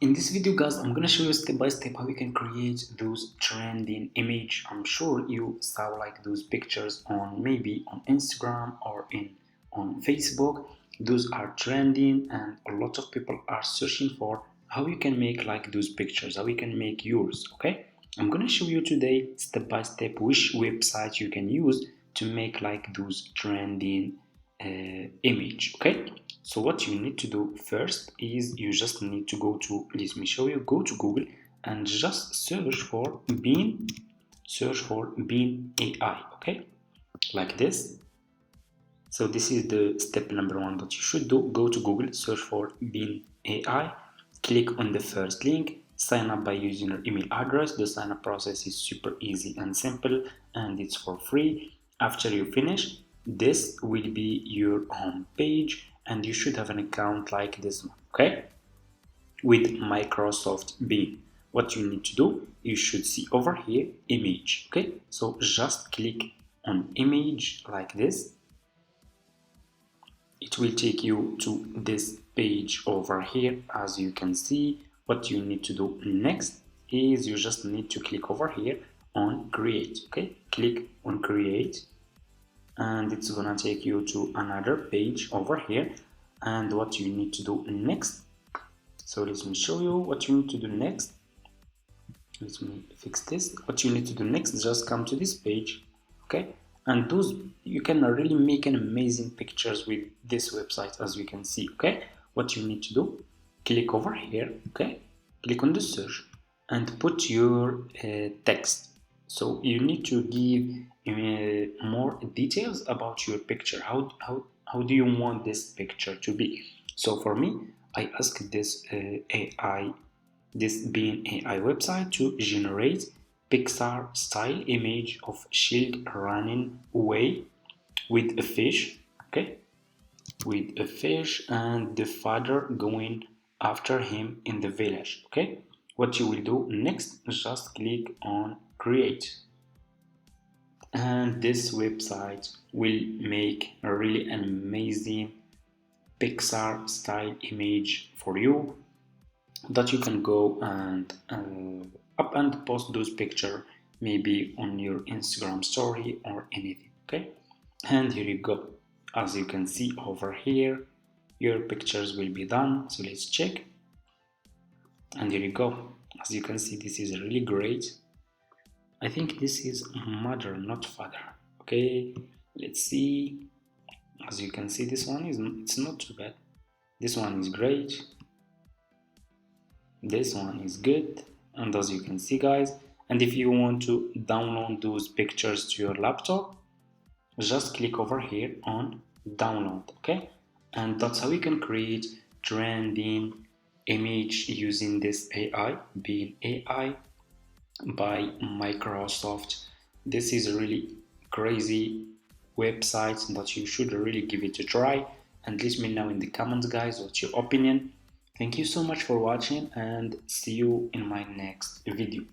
In this video guys, I'm gonna show you step by step how you can create those trending image. I'm sure you saw like those pictures on maybe on Instagram or on Facebook. Those are trending and a lot of people are searching for how you can make like those pictures, how you can make yours. Okay, I'm gonna show you today step by step which website you can use to make like those trending image. Okay, so what you need to do first is you just need to go to, let me show you, go to Google and just search for Bean AI. Okay, like this. So this is the step number one that you should do. Go to Google, search for Bean AI, click on the first link, sign up by using your email address. The sign up process is super easy and simple and it's for free. After you finish, this will be your home page and you should have an account like this one, okay, with Microsoft Bing. What you need to do, you should see over here image. Okay, so just click on image like this. It will take you to this page over here. As you can see, what you need to do next is you just need to click over here on create. Okay, click on create and it's gonna take you to another page over here. And what you need to do next, so let me show you what you need to do next. Let me fix this. What you need to do next is just come to this page, okay, and those you can really make an amazing pictures with this website, as you can see. Okay, what you need to do, click over here, okay, click on the search and put your text. So you need to give more details about your picture. How do you want this picture to be? So for me, I asked this Bean AI website to generate Pixar style image of shield running away with a fish, okay, with a fish and the father going after him in the village. Okay, what you will do next is just click on create and this website will make a really amazing Pixar style image for you that you can go and up and post those pictures maybe on your Instagram story or anything. Okay, and here you go. As you can see over here, your pictures will be done. So let's check, and here you go. As you can see, this is really great. I think this is mother, not father. Okay, let's see. As you can see, this one is, it's not too bad. This one is great. This one is good. And as you can see guys, and if you want to download those pictures to your laptop, just click over here on download. Okay, and that's how you can create trending image using this AI, being AI by Microsoft. This is a really crazy website that you should really give it a try, and let me know in the comments guys what's your opinion. Thank you so much for watching and see you in my next video.